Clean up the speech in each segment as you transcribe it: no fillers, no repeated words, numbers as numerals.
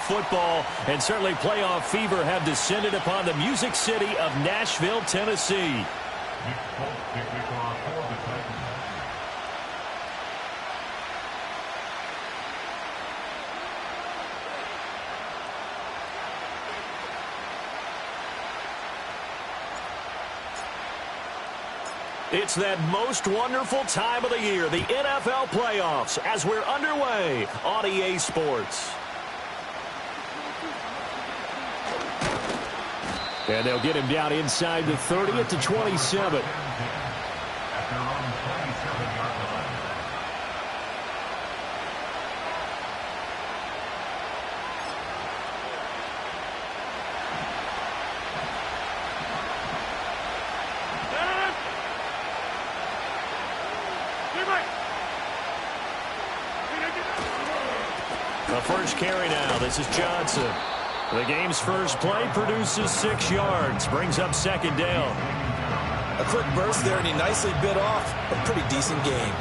football, and certainly playoff fever have descended upon the Music City of Nashville, Tennessee. It's that most wonderful time of the year, the NFL playoffs, as we're underway on EA Sports. And they'll get him down inside the 30 at the 27. The first carry now. This is Johnson. The game's first play produces 6 yards. Brings up second down. A quick burst there, and he nicely bit off a pretty decent gain.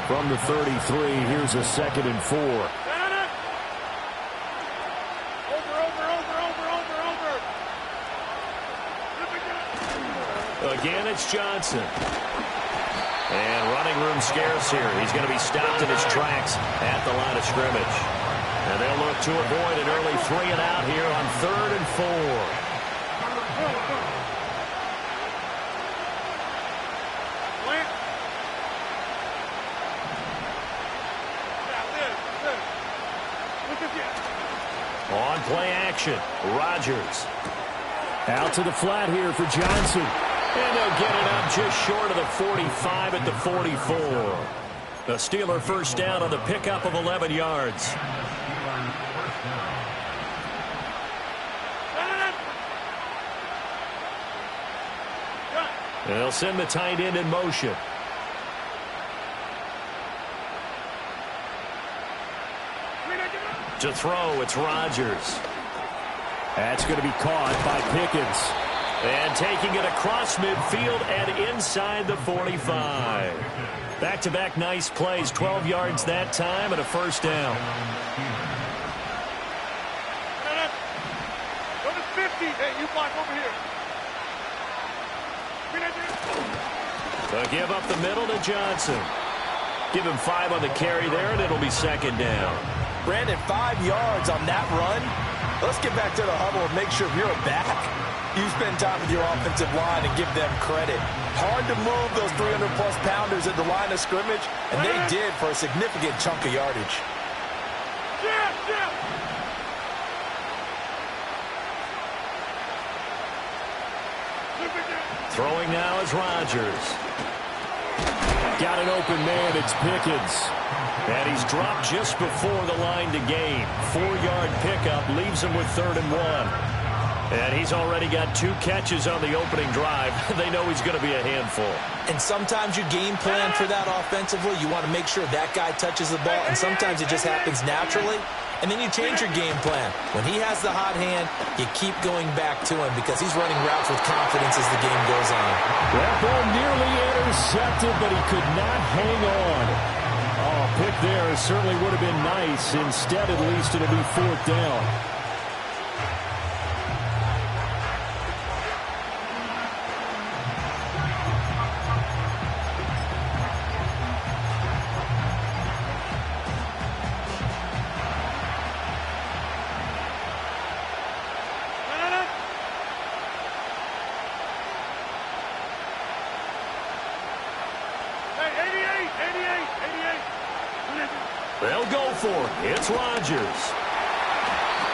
From the 33, here's a 2nd and 4. Again, it's Johnson. And running room scarce here. He's going to be stopped in his tracks at the line of scrimmage. And they'll look to avoid an early 3 and out here on 3rd and 4. On play action, Rodgers. Out to the flat here for Johnson. And they'll get it up just short of the 45 at the 44. The Steeler first down on the pickup of 11 yards. They'll send the tight end in motion. To throw, it's Rodgers. That's going to be caught by Pickens. And taking it across midfield and inside the 45. Back-to-back nice plays, 12 yards that time and a first down. Go to 50. Hey, you block over here. They'll give up the middle to Johnson. Give him 5 on the carry there, and it'll be second down. Brandon, 5 yards on that run. Let's get back to the huddle and make sure if you're a back, you spend time with your offensive line and give them credit. Hard to move those 300-plus pounders at the line of scrimmage, and they did for a significant chunk of yardage. Throwing now is Rodgers. Got an open man, it's Pickens. And he's dropped just before the line to gain. 4-yard pickup leaves him with 3rd and 1. And he's already got 2 catches on the opening drive. They know he's going to be a handful. And sometimes you game plan for that offensively. You want to make sure that guy touches the ball, and sometimes it just happens naturally. And then you change your game plan. When he has the hot hand, you keep going back to him because he's running routes with confidence as the game goes on. That ball nearly intercepted, but he could not hang on. Oh, pick there certainly would have been nice. Instead, at least, it'll be 4th down. They'll go for it. It's Rodgers.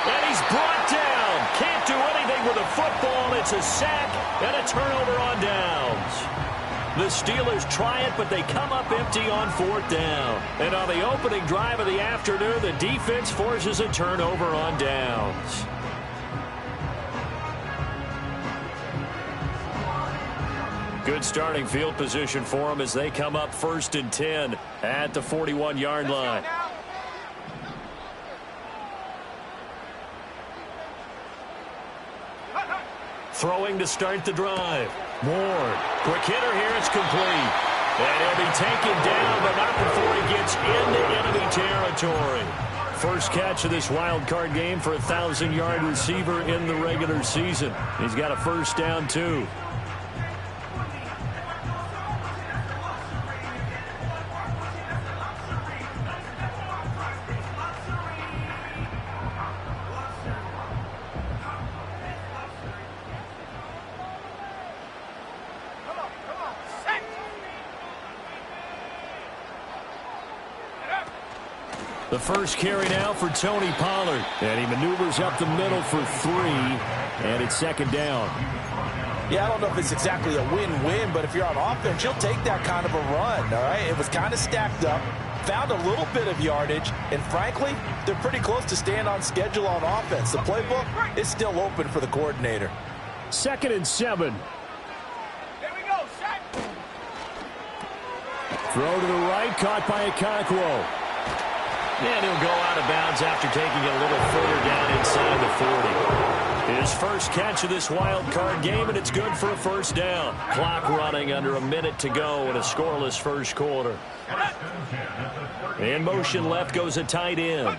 And he's brought down. Can't do anything with the football. It's a sack and a turnover on downs. The Steelers try it, but they come up empty on 4th down. And on the opening drive of the afternoon, the defense forces a turnover on downs. Good starting field position for them as they come up 1st and 10 at the 41-yard line. Throwing to start the drive. Ward. Quick hitter here. It's complete. And he'll be taken down, but not before he gets into enemy territory. first catch of this wild card game for a 1,000-yard receiver in the regular season. He's got a first down, too. The first carry now for Tony Pollard. And he maneuvers up the middle for 3. And it's second down. Yeah, I don't know if it's exactly a win-win, but if you're on offense, you'll take that kind of a run, all right? It was kind of stacked up, found a little bit of yardage, and frankly, they're pretty close to staying on schedule on offense. The playbook is still open for the coordinator. 2nd and 7. There we go, set. Throw to the right, caught by Okonkwo. And he'll go out of bounds after taking it a little further down inside the 40. His first catch of this wild card game, and it's good for a first down. Clock running under a minute to go in a scoreless first quarter. In motion left goes a tight end.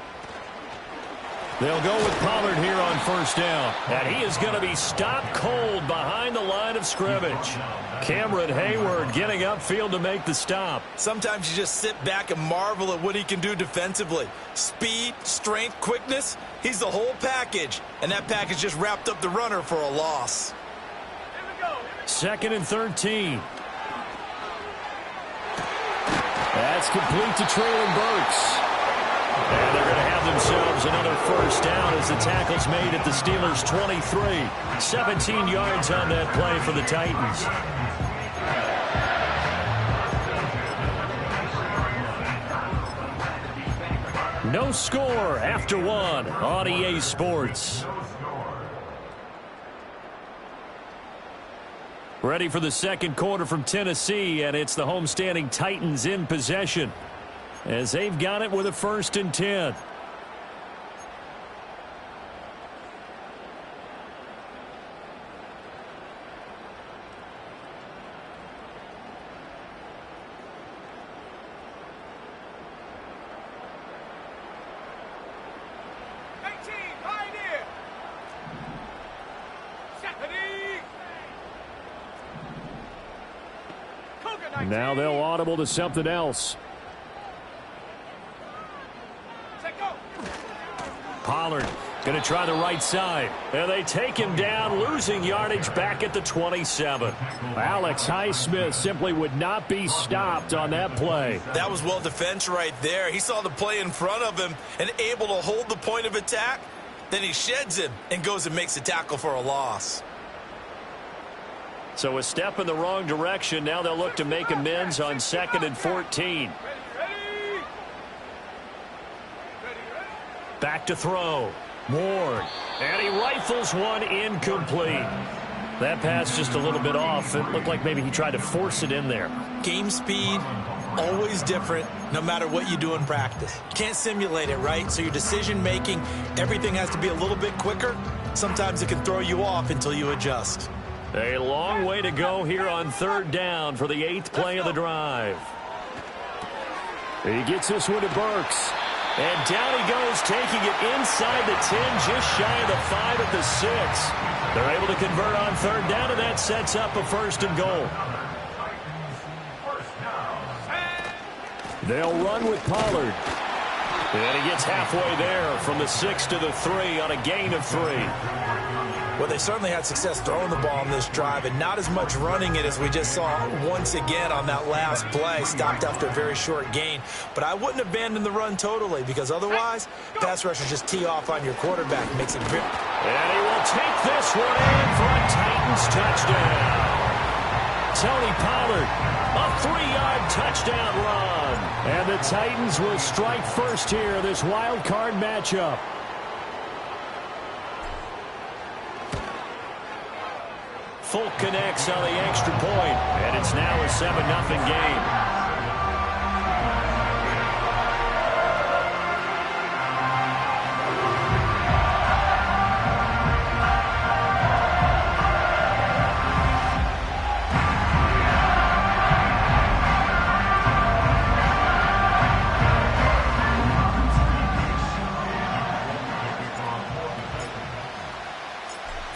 They'll go with Pollard here on first down. And he is going to be stopped cold behind the line of scrimmage. Cameron Hayward getting upfield to make the stop. Sometimes you just sit back and marvel at what he can do defensively. Speed, strength, quickness, he's the whole package. And that package just wrapped up the runner for a loss. 2nd and 13. That's complete to Traylon Burks. And they're going to have themselves another first down as the tackle's made at the Steelers' 23. 17 yards on that play for the Titans. No score after 1 on EA Sports. Ready for the second quarter from Tennessee, and it's the homestanding Titans in possession as they've got it with a 1st and 10. Now they'll audible to something else. Pollard going to try the right side. And they take him down, losing yardage back at the 27. Alex Highsmith simply would not be stopped on that play. That was well defense right there. He saw the play in front of him and able to hold the point of attack. Then he sheds him and goes and makes a tackle for a loss. So a step in the wrong direction. Now they'll look to make amends on 2nd and 14. Back to throw. Ward. And he rifles one incomplete. That pass just a little bit off. It looked like maybe he tried to force it in there. Game speed, always different, no matter what you do in practice. You can't simulate it, right? So your decision-making, everything has to be a little bit quicker. Sometimes it can throw you off until you adjust. A long way to go here on 3rd down for the 8th play of the drive. He gets this one to Burks. And down he goes, taking it inside the 10, just shy of the 5 at the 6. They're able to convert on 3rd down, and that sets up a 1st and goal. They'll run with Pollard. And he gets halfway there from the 6 to the 3 on a gain of 3. Well, they certainly had success throwing the ball on this drive and not as much running it as we just saw once again on that last play. Stopped after a very short gain. But I wouldn't abandon the run totally because otherwise, pass rushers just tee off on your quarterback and makes it very... And he will take this one in for a Titans touchdown. Tony Pollard, a 3-yard touchdown run. And the Titans will strike first here in this wild card matchup. Folk connects on the extra point, and it's now a 7-0 game.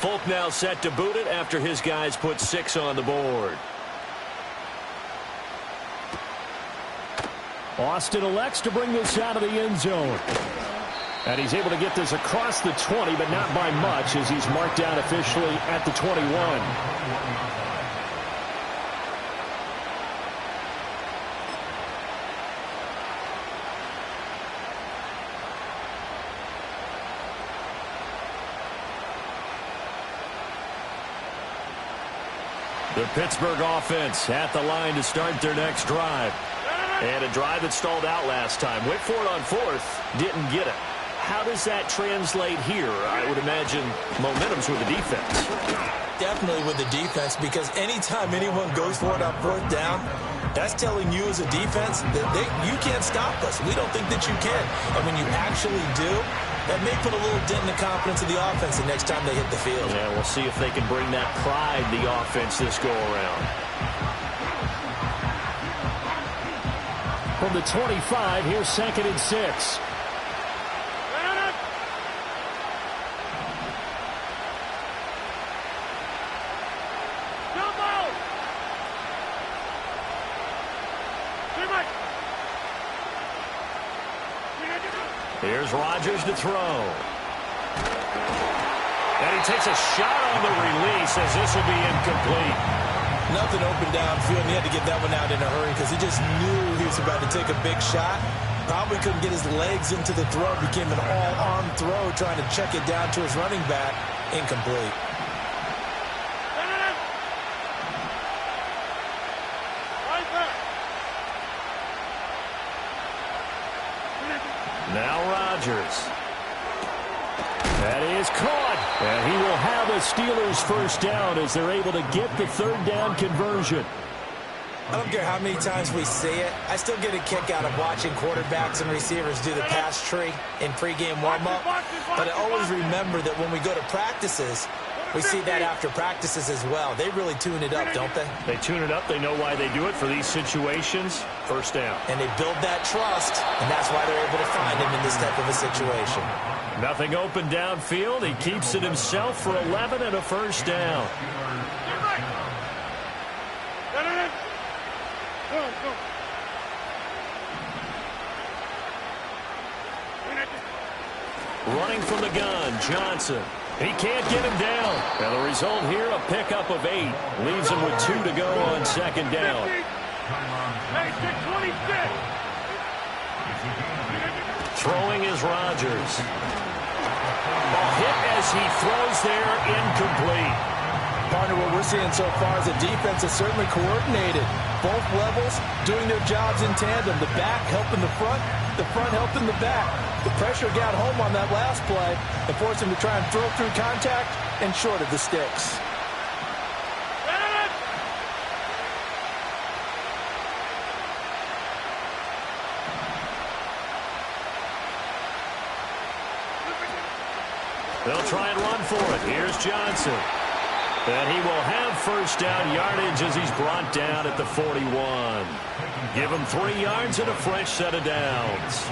Folk now set to boot it after his guys put 6 on the board. Austin elects to bring this out of the end zone. And he's able to get this across the 20, but not by much, as he's marked down officially at the 21. The Pittsburgh offense at the line to start their next drive. And a drive that stalled out last time. Went for it on 4th, didn't get it. How does that translate here? I would imagine momentum's with the defense. Definitely with the defense, because anytime anyone goes for it on 4th down, that's telling you as a defense that you can't stop us. We don't think that you can. And when you actually do, that may put a little dent in the confidence of the offense the next time they hit the field. Yeah, we'll see if they can bring that pride to the offense this go-around. From the 25, here's 2nd and 6. Here's Rodgers to throw. And he takes a shot on the release as this will be incomplete. Nothing open downfield, and he had to get that one out in a hurry because he just knew he was about to take a big shot. Probably couldn't get his legs into the throw. Became an all-arm throw, trying to check it down to his running back. Incomplete. Now Rodgers. That is caught. And he will have a Steelers first down as they're able to get the 3rd down conversion. I don't care how many times we see it. I still get a kick out of watching quarterbacks and receivers do the pass tree in pregame warm-up. But I always remember that when we go to practices, we see that after practices as well. They really tune it up, don't they? They tune it up. They know why they do it for these situations. First down. And they build that trust, and that's why they're able to find him in this type of a situation. Nothing open downfield. He keeps it himself for 11 and a first down. Running from the gun, Johnson. He can't get him down. And the result here, a pickup of 8. Leaves him with 2 to go on 2nd down. Throwing is Rodgers. A hit as he throws there, incomplete. Partner, what we're seeing so far is the defense is certainly coordinated. Both levels doing their jobs in tandem. The back helping the front helping the back. The pressure got home on that last play and forced him to try and throw through contact and short of the sticks. They'll try and run for it. Here's Johnson. And he will have first down yardage as he's brought down at the 41. Give him 3 yards and a fresh set of downs.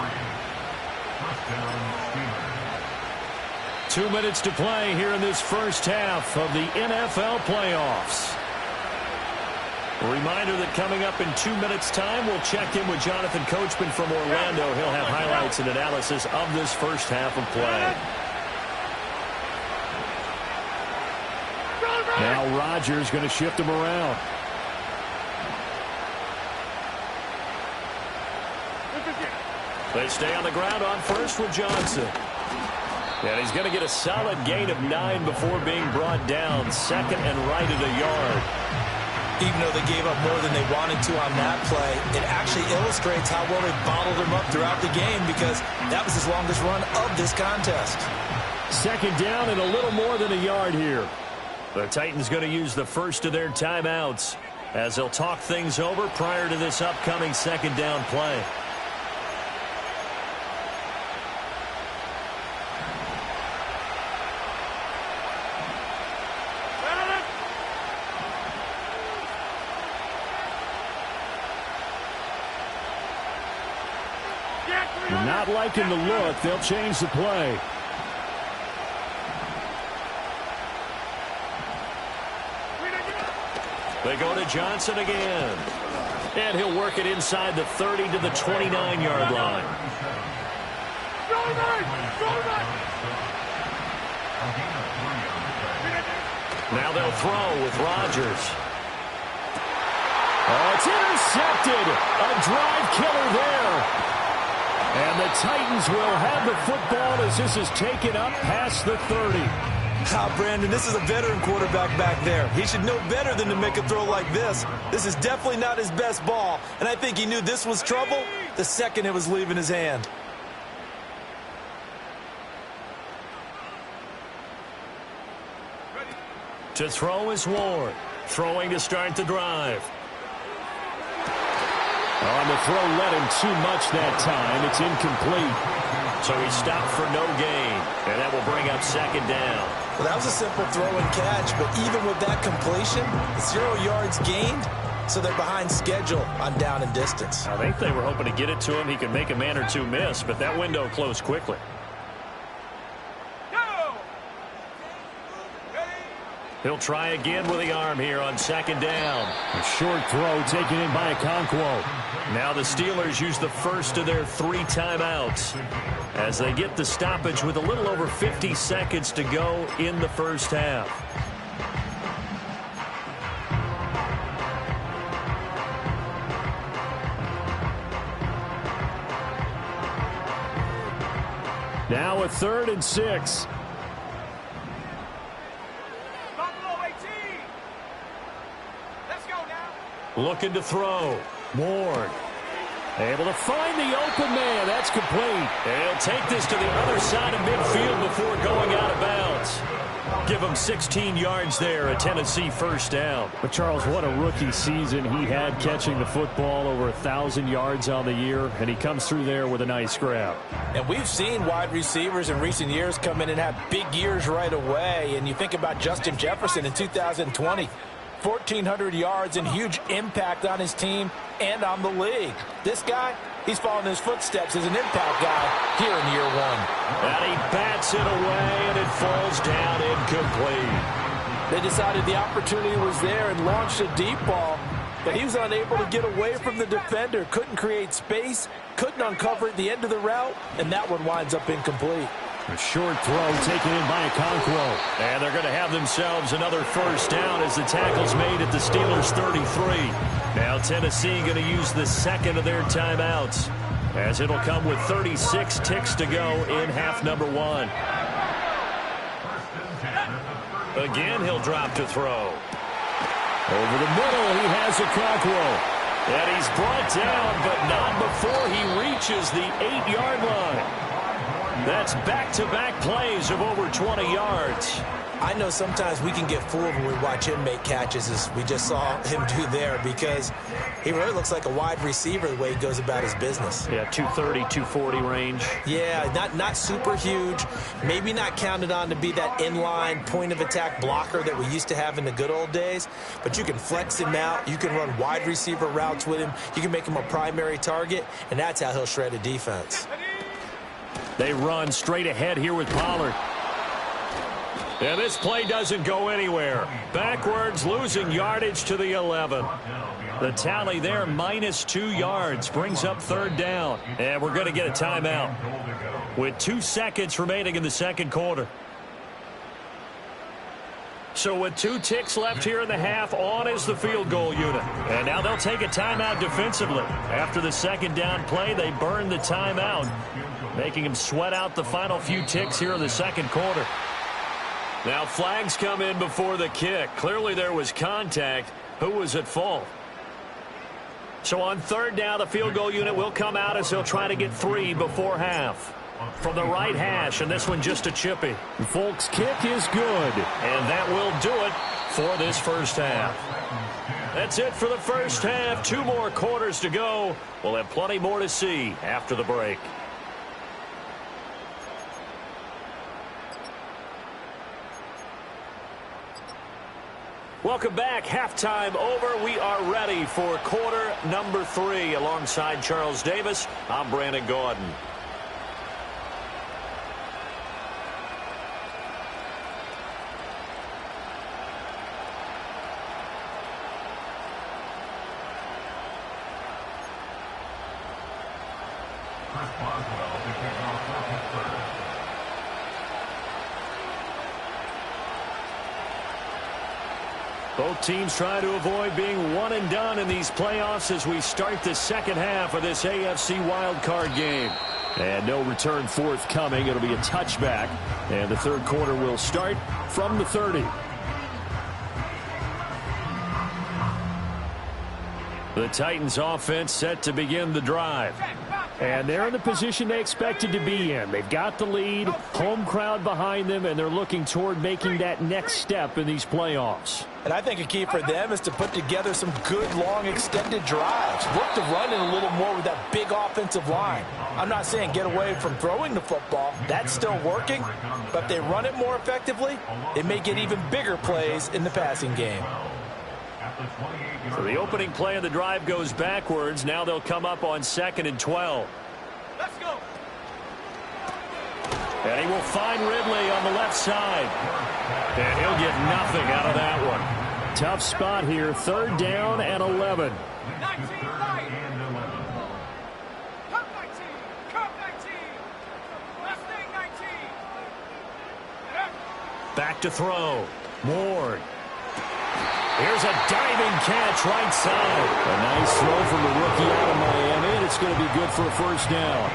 2 minutes to play here in this first half of the NFL playoffs. A reminder that coming up in 2 minutes' time, we'll check in with Jonathan Coachman from Orlando. He'll have highlights and analysis of this first half of play. Now Rodgers going to shift him around. They stay on the ground on first with Johnson. And he's going to get a solid gain of 9 before being brought down. 2nd and right at a yard. Even though they gave up more than they wanted to on that play, it actually illustrates how well they bottled him up throughout the game, because that was his longest run of this contest. 2nd down and a little more than a yard here. The Titans going to use the first of their timeouts as they'll talk things over prior to this upcoming 2nd down play. Not liking the look. They'll change the play. They go to Johnson again. And he'll work it inside the 30 to the 29-yard line. Now they'll throw with Rodgers. Oh, it's intercepted. A drive killer there. And the Titans will have the football as this is taken up past the 30. Brandon, this is a veteran quarterback back there. He should know better than to make a throw like this. This is definitely not his best ball, and I think he knew this was trouble the second it was leaving his hand. To throw is Ward. Throwing to start the drive. On the throw, led him too much that time. It's incomplete. So he stopped for no gain, and that will bring up second down. Well, that was a simple throw and catch, but even with that completion, 0 yards gained, so they're behind schedule on down and distance. I think they were hoping to get it to him. He could make a man or two miss, but that window closed quickly. He'll try again with the arm here on second down. A short throw taken in by Okonkwo. Now the Steelers use the first of their 3 timeouts as they get the stoppage with a little over 50 seconds to go in the first half. Now a 3rd and 6. Looking to throw. Ward. Able to find the open man. That's complete. He'll take this to the other side of midfield before going out of bounds. Give him 16 yards there, a Tennessee first down. But, Charles, what a rookie season he had catching the football, over 1,000 yards on the year, and he comes through there with a nice grab. And we've seen wide receivers in recent years come in and have big years right away. And you think about Justin Jefferson in 2020. 1,400 yards and huge impact on his team and on the league. This guy, he's following his footsteps as an impact guy here in year 1. And he bats it away, and it falls down incomplete. They decided the opportunity was there and launched a deep ball, but he was unable to get away from the defender, couldn't create space, couldn't uncover at the end of the route, and that one winds up incomplete. A short throw taken in by Okonkwo. And they're going to have themselves another first down as the tackle's made at the Steelers' 33. Now Tennessee going to use the second of their timeouts, as it'll come with 36 ticks to go in half number 1. Again, he'll drop to throw. Over the middle, he has Okonkwo. And he's brought down, but not before he reaches the 8-yard line. That's back-to-back plays of over 20 yards. I know sometimes we can get fooled when we watch him make catches, as we just saw him do there, because he really looks like a wide receiver the way he goes about his business. Yeah, 230, 240 range. Yeah, not super huge. Maybe not counted on to be that inline point-of-attack blocker that we used to have in the good old days, but you can flex him out. You can run wide receiver routes with him. You can make him a primary target, and that's how he'll shred a defense. They run straight ahead here with Pollard. And this play doesn't go anywhere. Backwards, losing yardage to the 11. The tally there, -2 yards, brings up 3rd down. And we're going to get a timeout with 2 seconds remaining in the second quarter. So with 2 ticks left here in the half, on is the field goal unit. And now they'll take a timeout defensively. After the second down play, they burn the timeout, making him sweat out the final few ticks here in the second quarter. Now flags come in before the kick. Clearly there was contact. Who was at fault? So on 3rd down, the field goal unit will come out as they'll try to get 3 before half. From the right hash, and this one just a chippy. Folks' kick is good. And that will do it for this first half. That's it for the first half. 2 more quarters to go. We'll have plenty more to see after the break. Welcome back. Halftime over. We are ready for quarter number 3. Alongside Charles Davis, I'm Brandon Gaudin. Both teams try to avoid being one and done in these playoffs as we start the second half of this AFC wildcard game. And no return forthcoming. It'll be a touchback. And the third quarter will start from the 30. The Titans offense set to begin the drive. And they're in the position they expected to be in. They've got the lead, home crowd behind them, and they're looking toward making that next step in these playoffs. And I think a key for them is to put together some good, long, extended drives. Look to run it a little more with that big offensive line. I'm not saying get away from throwing the football. That's still working. But if they run it more effectively, they may get even bigger plays in the passing game. So the opening play of the drive goes backwards. Now they'll come up on 2nd and 12. Let's go. And he will find Ridley on the left side. And he'll get nothing out of that one. Tough spot here. 3rd down and 11. 19, right. Come 19. Come 19. Last thing, 19. Back to throw. Ward. Here's a diving catch right side. A nice throw from the rookie out of Miami, and it's going to be good for a first down.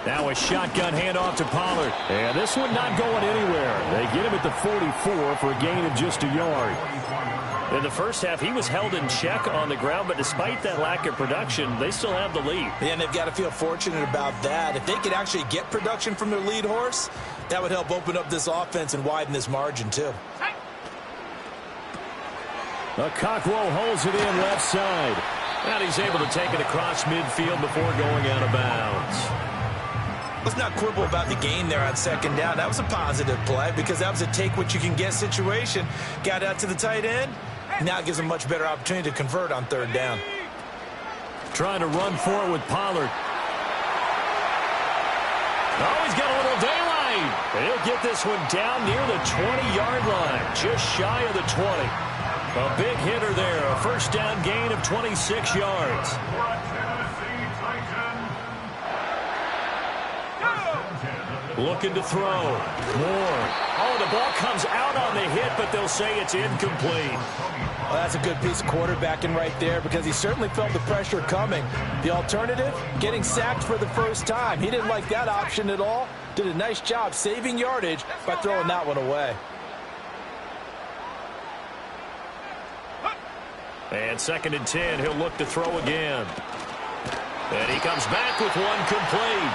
Now a shotgun handoff to Pollard. And this one not going anywhere. They get him at the 44 for a gain of just a yard. In the first half, he was held in check on the ground, but despite that lack of production, they still have the lead. And they've got to feel fortunate about that. If they could actually get production from their lead horse, that would help open up this offense and widen this margin, too. Okakwo holds it in left side. And he's able to take it across midfield before going out of bounds. Let's not quibble about the gain there on 2nd down. That was a positive play because that was a take-what-you-can-get situation. Got out to the tight end. Now it gives them a much better opportunity to convert on 3rd down. Trying to run for it with Pollard. Oh, he's got a little daylight. And he'll get this one down near the 20-yard line, just shy of the 20. A big hitter there, a first down gain of 26 yards. Looking to throw. Moore. Oh, the ball comes out on the hit, but they'll say it's incomplete. Well, that's a good piece of quarterbacking right there because he certainly felt the pressure coming. The alternative, getting sacked for the first time. He didn't like that option at all. Did a nice job saving yardage by throwing that one away. And 2nd and 10, he'll look to throw again. And he comes back with one complete.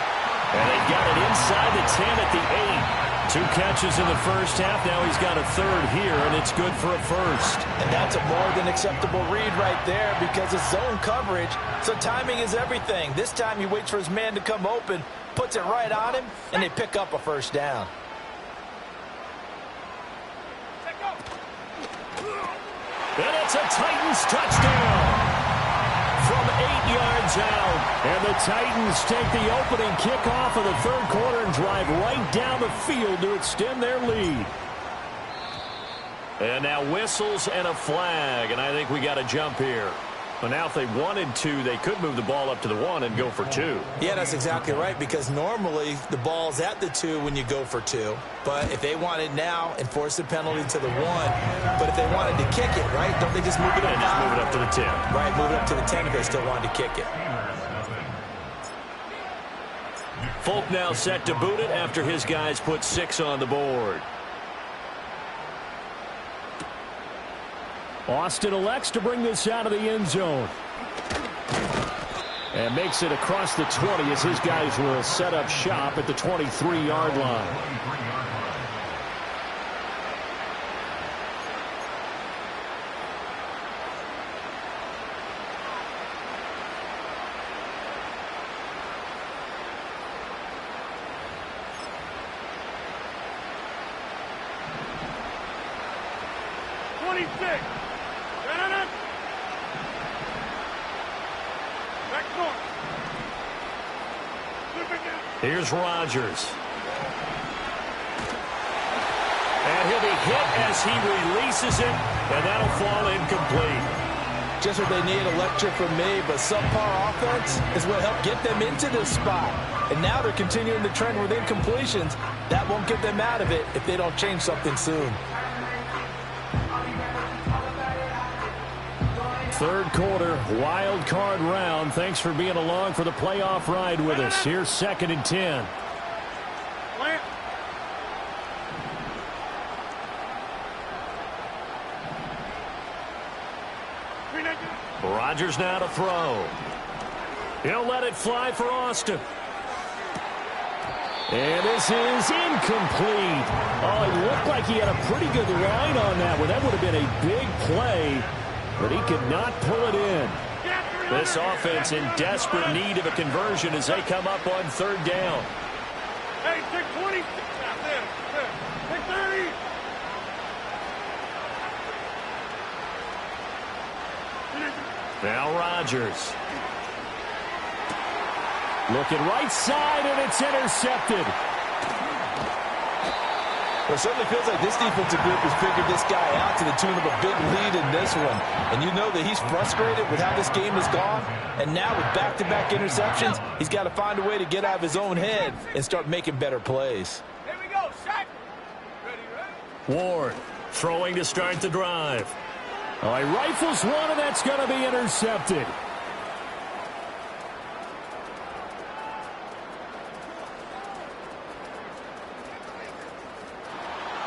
And they've got it inside the 10 at the 8. 2 catches in the first half. Now he's got a 3rd here, and it's good for a first. And that's a more than acceptable read right there because it's zone coverage, so timing is everything. This time he waits for his man to come open, puts it right on him, and they pick up a first down. And it's a Titans touchdown. From 8 yards out. And the Titans take the opening kickoff of the 3rd quarter and drive right down the field to extend their lead. And now whistles and a flag, and I think we got a jump here. But now if they wanted to, they could move the ball up to the 1 and go for 2. Yeah, that's exactly right, because normally the ball's at the 2 when you go for 2. But if they want it now, enforce the penalty to the 1. But if they wanted to kick it, right, don't they just move it up? And just move it up to the 10. Right, move it up to the 10 if they still wanted to kick it. Folk now set to boot it after his guys put 6 on the board. Austin elects to bring this out of the end zone. And makes it across the 20 as his guys will set up shop at the 23-yard line. Here's Rodgers. And he'll be hit as he releases it, and that'll fall incomplete. just what they need, a lecture from me, but subpar offense is what helped get them into this spot. And now they're continuing the trend with incompletions. That won't get them out of it if they don't change something soon. Third quarter, wild card round. Thanks for being along for the playoff ride with us. Here's 2nd and 10. Rodgers now to throw. He'll let it fly for Austin. And this is incomplete. Oh, it looked like he had a pretty good line on that one. That would have been a big play, but he could not pull it in. This offense in desperate need of a conversion as they come up on 3rd down. Hey, take 20. Take 30. Now Rodgers. Looking right side, and it's intercepted. Well, it certainly feels like this defensive group has figured this guy out to the tune of a big lead in this one. And you know that he's frustrated with how this game has gone. And now with back-to-back interceptions, he's got to find a way to get out of his own head and start making better plays. Here we go, Shaq. Ready. Ward throwing to start the drive. Oh, he rifles one, and that's going to be intercepted.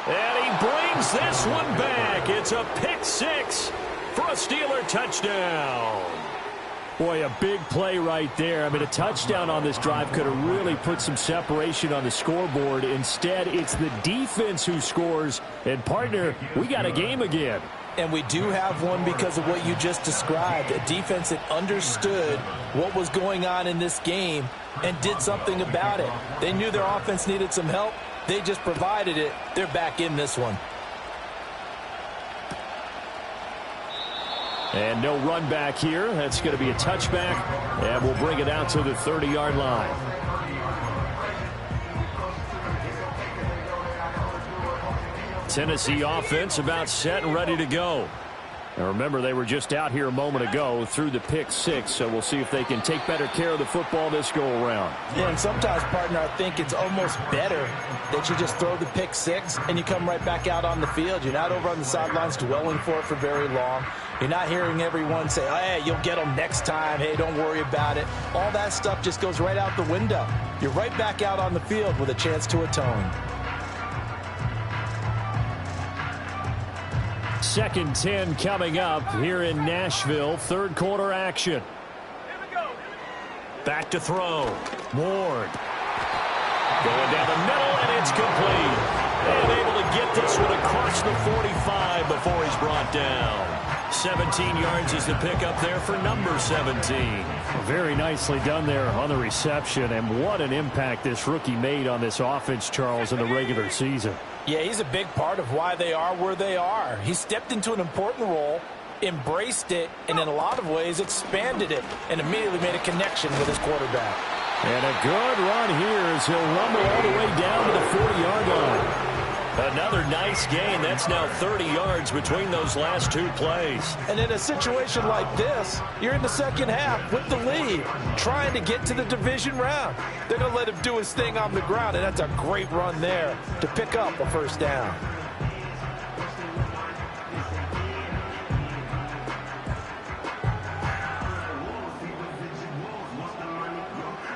And he brings this one back. It's a pick 6 for a Steeler touchdown. Boy, a big play right there. I mean, a touchdown on this drive could have really put some separation on the scoreboard. Instead, it's the defense who scores. And, partner, we got a game again. And we do have one because of what you just described. A defense that understood what was going on in this game and did something about it. They knew their offense needed some help. They just provided it. They're back in this one. And no run back here. That's going to be a touchback. And we'll bring it out to the 30-yard line. Tennessee offense about set and ready to go. Now remember, they were just out here a moment ago through the pick 6, so we'll see if they can take better care of the football this go-around. Yeah, and sometimes, partner, I think it's almost better that you just throw the pick 6 and you come right back out on the field. You're not over on the sidelines dwelling for it for very long. You're not hearing everyone say, hey, you'll get them next time. Hey, don't worry about it. All that stuff just goes right out the window. You're right back out on the field with a chance to atone. 2nd 10 coming up here in Nashville. Third quarter action. Back to throw. Ward. Going down the middle, and it's complete. And able to get this one across the 45 before he's brought down. 17 yards is the pickup there for number 17. Very nicely done there on the reception. And what an impact this rookie made on this offense, Charles, in the regular season. Yeah, he's a big part of why they are where they are. He stepped into an important role, embraced it, and in a lot of ways expanded it, and immediately made a connection with his quarterback. And a good run here as he'll rumble all the way down to the 40-yard line. Another nice gain. That's now 30 yards between those last 2 plays. And in a situation like this, you're in the second half with the lead, trying to get to the division round. They're going to let him do his thing on the ground, and that's a great run there to pick up a first down.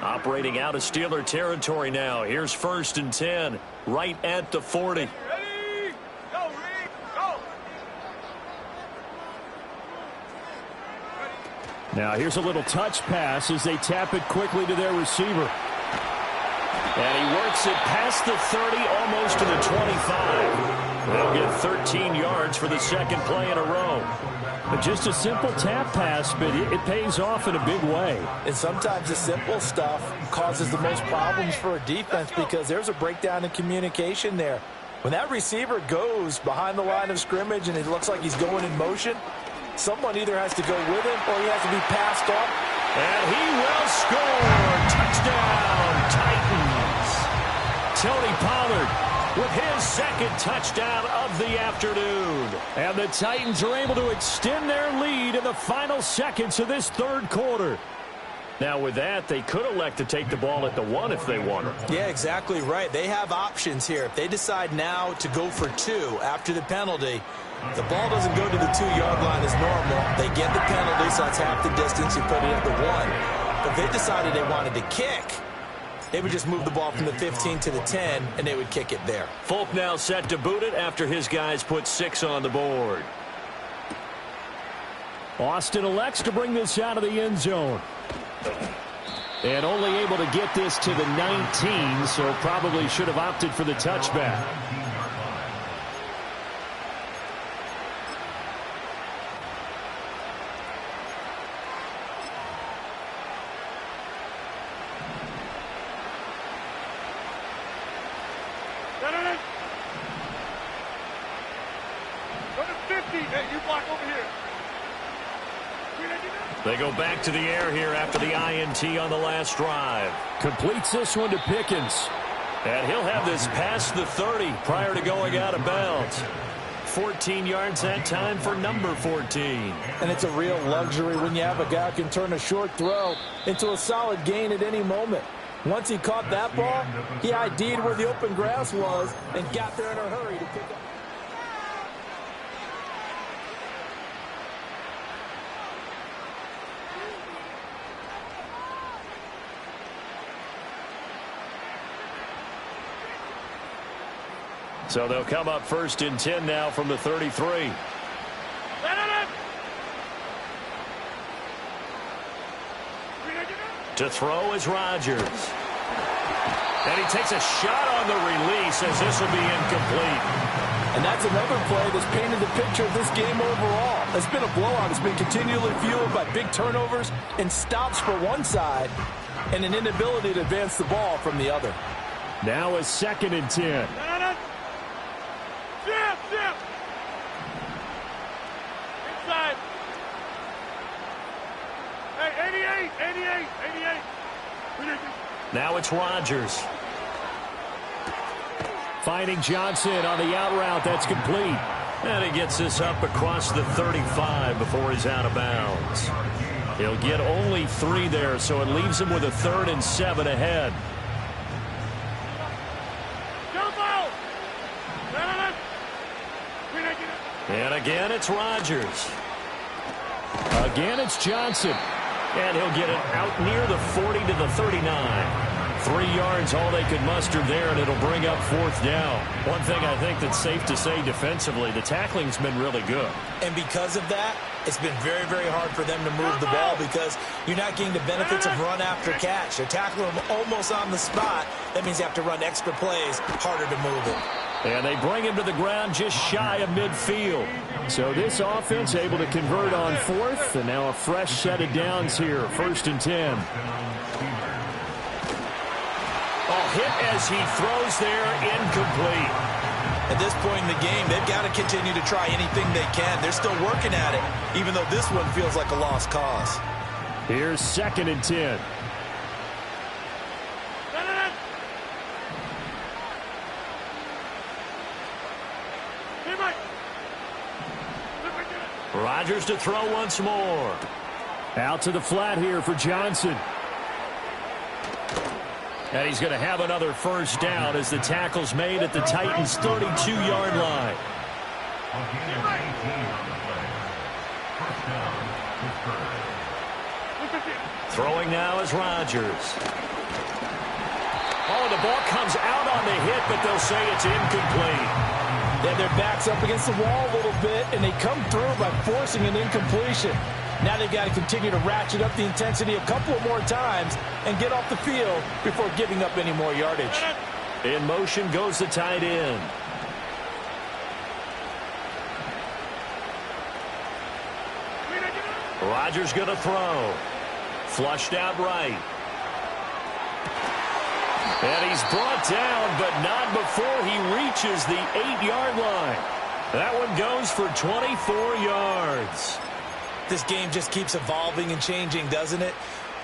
Operating out of Steeler territory now. Here's 1st and 10, right at the 40. Ready? Go, Reed. Go. Now here's a little touch pass as they tap it quickly to their receiver. And he works it past the 30, almost to the 25. They'll get 13 yards for the 2nd play in a row. But just a simple tap pass, but it pays off in a big way. And sometimes the simple stuff causes the most problems for a defense because there's a breakdown in communication there. When that receiver goes behind the line of scrimmage and it looks like he's going in motion, someone either has to go with him or he has to be passed up. And he will score. Touchdown, Titans. Tony Pollard with his second touchdown of the afternoon. And the Titans are able to extend their lead in the final seconds of this third quarter. Now with that, they could elect to take the ball at the 1 if they wanted. Yeah, exactly right. They have options here. If they decide now to go for 2 after the penalty, the ball doesn't go to the 2-yard line as normal. They get the penalty, so that's half the distance. You put it at the 1. But if they decided they wanted to kick, they would just move the ball from the 15 to the 10, and they would kick it there. Folk now set to boot it after his guys put 6 on the board. Austin elects to bring this out of the end zone. And only able to get this to the 19, so probably should have opted for the touchback. They go back to the air here after the INT on the last drive. Completes this one to Pickens. And he'll have this past the 30 prior to going out of bounds. 14 yards that time for number 14. And it's a real luxury when you have a guy who can turn a short throw into a solid gain at any moment. Once he caught that ball, he ID'd where the open grass was and got there in a hurry to pick up. So they'll come up 1st and 10 now from the 33. To throw is Rodgers. And he takes a shot on the release as this will be incomplete. And that's another play that's painted the picture of this game overall. It's been a blowout. It's been continually fueled by big turnovers and stops for one side and an inability to advance the ball from the other. Now a 2nd and 10. Inside. Hey, 88. Now it's Rodgers. Finding Johnson on the out route. That's complete. And he gets this up across the 35 before he's out of bounds. He'll get only 3 there, so it leaves him with a 3rd and 7 ahead. And again, it's Rodgers. Again, it's Johnson. And he'll get it out near the 40 to the 39. 3 yards, all they could muster there, and it'll bring up 4th down. One thing I think that's safe to say defensively, the tackling's been really good. And because of that, it's been very, very hard for them to move the ball because you're not getting the benefits of run after catch. They're tackling them almost on the spot. That means you have to run extra plays, harder to move it. And they bring him to the ground just shy of midfield. So this offense able to convert on 4th, and now a fresh set of downs here, 1st and 10. Hit as he throws there, incomplete. At this point in the game, they've got to continue to try anything they can. They're still working at it, even though this one feels like a lost cause. Here's 2nd and 10. Rodgers to throw once more. Out to the flat here for Johnson. And he's going to have another 1st down as the tackle's made at the Titans' 32-yard line. Throwing now is Rodgers. Oh, the ball comes out on the hit, but they'll say it's incomplete. Yeah, their back's up against the wall a little bit, and they come through by forcing an incompletion. Now they've got to continue to ratchet up the intensity a couple more times and get off the field before giving up any more yardage. In motion goes the tight end. Rodgers going to throw. Flushed out right. And he's brought down, but not before he reaches the 8-yard line. That one goes for 24 yards. This game just keeps evolving and changing, doesn't it?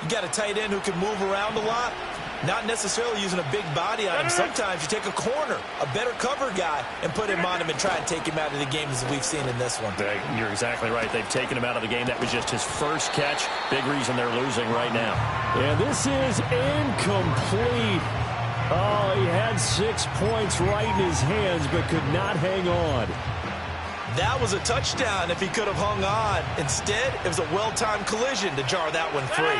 You got a tight end who can move around a lot. Not necessarily using a big body on him. Sometimes you take a corner, a better cover guy, and put him on him and try and take him out of the game as we've seen in this one. You're exactly right. They've taken him out of the game. That was just his first catch. Big reason they're losing right now. And this is incomplete. Oh, he had 6 points right in his hands but could not hang on. That was a touchdown if he could have hung on. Instead, it was a well-timed collision to jar that one free.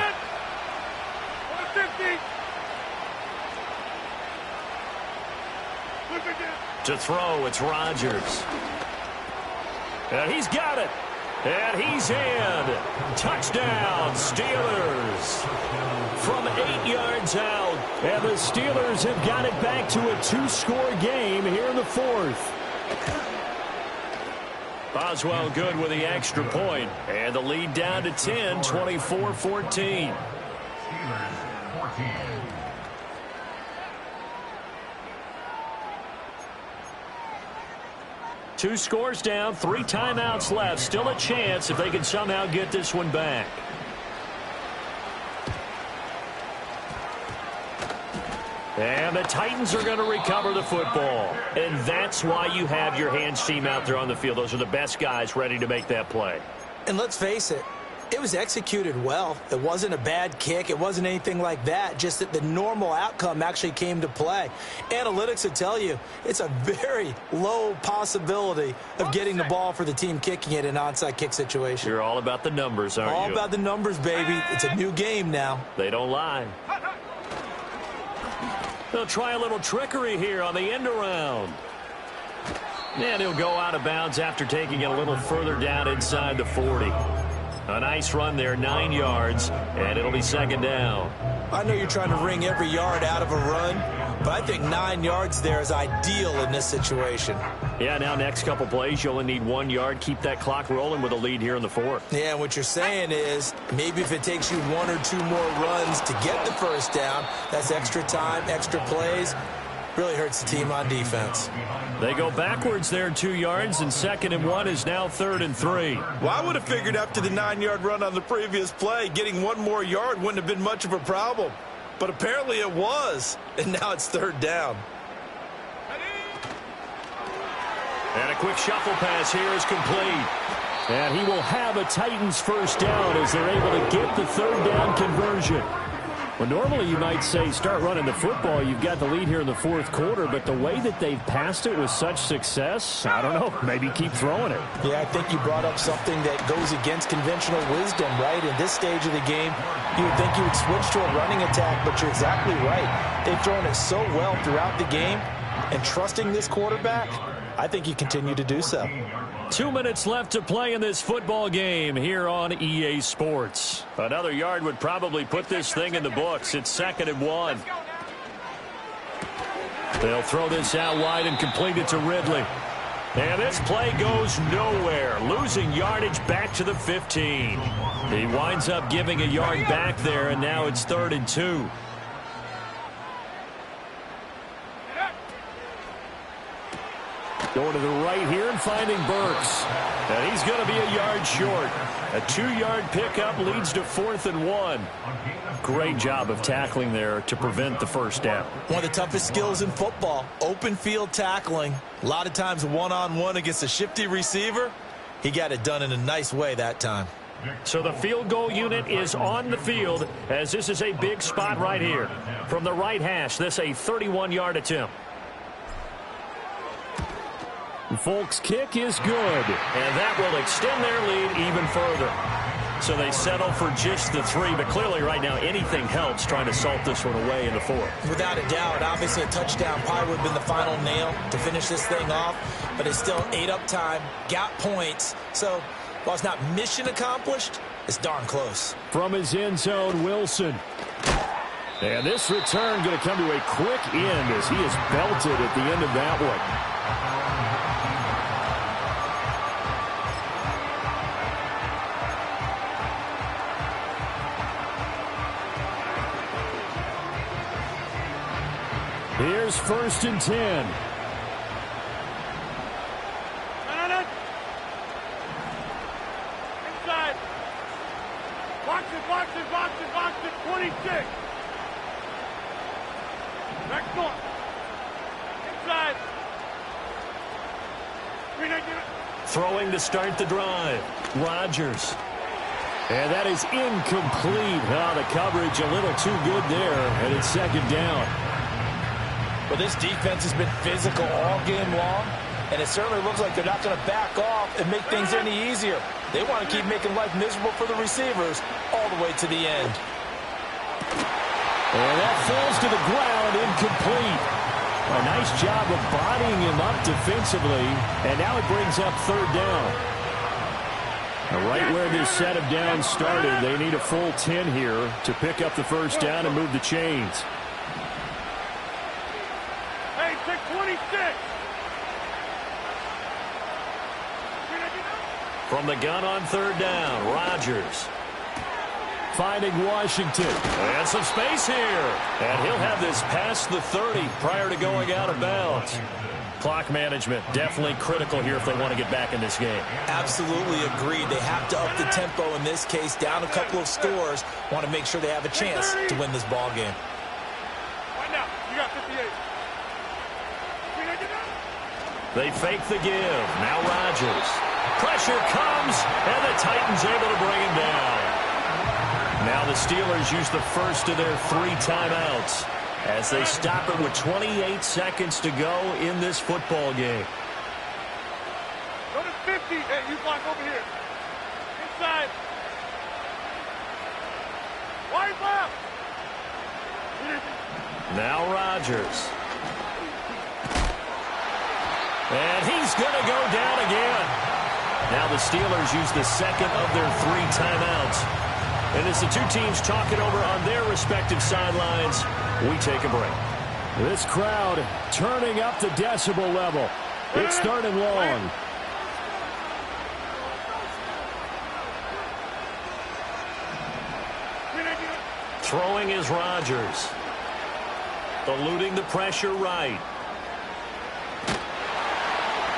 50. To throw, it's Rodgers. And he's got it. And he's in. Touchdown, Steelers. From 8 yards out. And the Steelers have got it back to a 2-score game here in the fourth. Boswell good with the extra point. And the lead down to 10, 24-14. Two scores down, 3 timeouts left. Still a chance if they can somehow get this one back. And the Titans are going to recover the football. And that's why you have your hands team out there on the field. Those are the best guys ready to make that play. And let's face it, it was executed well. It wasn't a bad kick. It wasn't anything like that. Just that the normal outcome actually came to play. Analytics would tell you it's a very low possibility of getting the ball for the team kicking it in an onside kick situation. You're all about the numbers, aren't you? All about the numbers, baby. It's a new game now. They don't lie. They'll try a little trickery here on the end around. And he'll go out of bounds after taking it a little further down inside the 40. A nice run there, 9 yards, and it'll be second down. I know you're trying to wring every yard out of a run, but I think 9 yards there is ideal in this situation. Yeah, now next couple plays, you only need 1 yard. Keep that clock rolling with a lead here in the fourth. Yeah, what you're saying is maybe if it takes you 1 or 2 more runs to get the first down, that's extra time, extra plays. Really hurts the team on defense. They go backwards there 2 yards, and 2nd and 1 is now 3rd and 3. Well, I would have figured after the 9-yard run on the previous play, getting 1 more yard wouldn't have been much of a problem. But apparently it was, and now it's 3rd down. And a quick shuffle pass here is complete. And he will have a Titans first down as they're able to get the 3rd down conversion. Well, normally you might say start running the football. You've got the lead here in the 4th quarter, but the way that they've passed it with such success, I don't know, maybe keep throwing it. Yeah, I think you brought up something that goes against conventional wisdom, right? In this stage of the game, you would think you would switch to a running attack, but you're exactly right. They've thrown it so well throughout the game, and trusting this quarterback, I think you continue to do so. 2 minutes left to play in this football game here on EA Sports. Another yard would probably put this thing in the books. It's 2nd and 1. They'll throw this out wide and complete it to Ridley. And this play goes nowhere. Losing yardage back to the 15. He winds up giving a yard back there, and now it's 3rd and 2. Going to the right here and finding Burks. And he's going to be a yard short. A 2-yard pickup leads to 4th and 1. Great job of tackling there to prevent the first down. One of the toughest skills in football, open field tackling. A lot of times one-on-one against a shifty receiver. He got it done in a nice way that time. So the field goal unit is on the field as this is a big spot right here. From the right hash, this a 31-yard attempt. Folks' kick is good. And that will extend their lead even further. So they settle for just the 3, but clearly right now anything helps trying to salt this one away in the 4th. Without a doubt, obviously a touchdown probably would have been the final nail to finish this thing off, but it's still 8 up time, got points. So while it's not mission accomplished, it's darn close. From his end zone, Wilson. And this return going to come to a quick end as he is belted at the end of that one. Here's 1st and 10. Inside. Box it, box it, box it, box it. Back door. Inside. Throwing to start the drive. Rodgers. And that is incomplete. Oh, the coverage a little too good there, and it's second down. Well, this defense has been physical all game long, and it certainly looks like they're not going to back off and make things any easier. They want to keep making life miserable for the receivers all the way to the end. And that falls to the ground, incomplete. A nice job of bodying him up defensively, and now it brings up third down. Right where this set of downs started, they need a full 10 here to pick up the first down and move the chains. Hey, take 26. From the gun on third down, Rodgers. Finding Washington. And some space here. And he'll have this past the 30 prior to going out of bounds. Clock management definitely critical here if they want to get back in this game. Absolutely agreed. They have to up the tempo in this case, down a couple of scores. Want to make sure they have a chance to win this ball game. Right now, you got 58. They fake the give. Now Rodgers. Pressure comes, and the Titans able to bring him down. Now the Steelers use the first of their 3 timeouts as they stop it with 28 seconds to go in this football game. Go to 50. Hey, you block over here. Inside. Wide left. Now Rodgers. And he's going to go down again. Now the Steelers use the second of their 3 timeouts. And as the two teams talk it over on their respective sidelines, we take a break. This crowd turning up the decibel level. It's third and long. Throwing is Rodgers. Eluding the pressure right.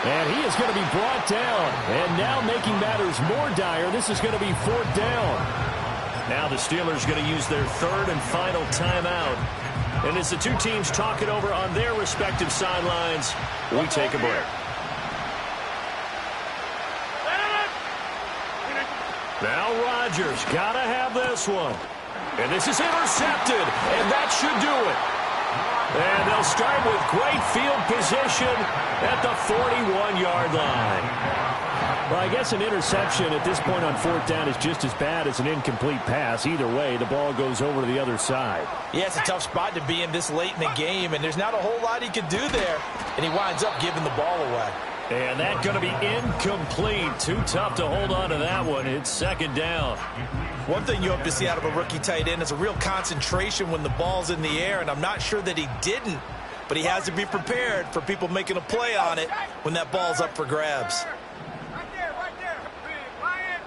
And he is going to be brought down. And now making matters more dire, this is going to be fourth down. Now the Steelers going to use their third and final timeout. And as the two teams talk it over on their respective sidelines, we take a break. Now Rodgers got to have this one. And this is intercepted, and that should do it. And they'll start with great field position at the 41-yard line. Well, I guess an interception at this point on fourth down is just as bad as an incomplete pass. Either way, the ball goes over to the other side. Yeah, it's a tough spot to be in this late in the game, and there's not a whole lot he could do there. And he winds up giving the ball away. And that's going to be incomplete. Too tough to hold on to that one. It's second down. One thing you hope to see out of a rookie tight end is a real concentration when the ball's in the air, and I'm not sure that he didn't, but he has to be prepared for people making a play on it when that ball's up for grabs. Right there. Ryan.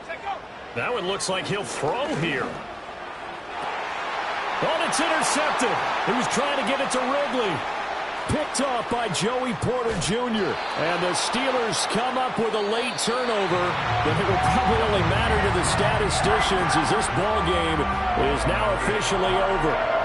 Set go. That one looks like he'll throw here. Oh, it's intercepted. He was trying to get it to Wrigley. Picked off by Joey Porter Jr. And the Steelers come up with a late turnover. But it will probably only matter to the statisticians as this ball game is now officially over.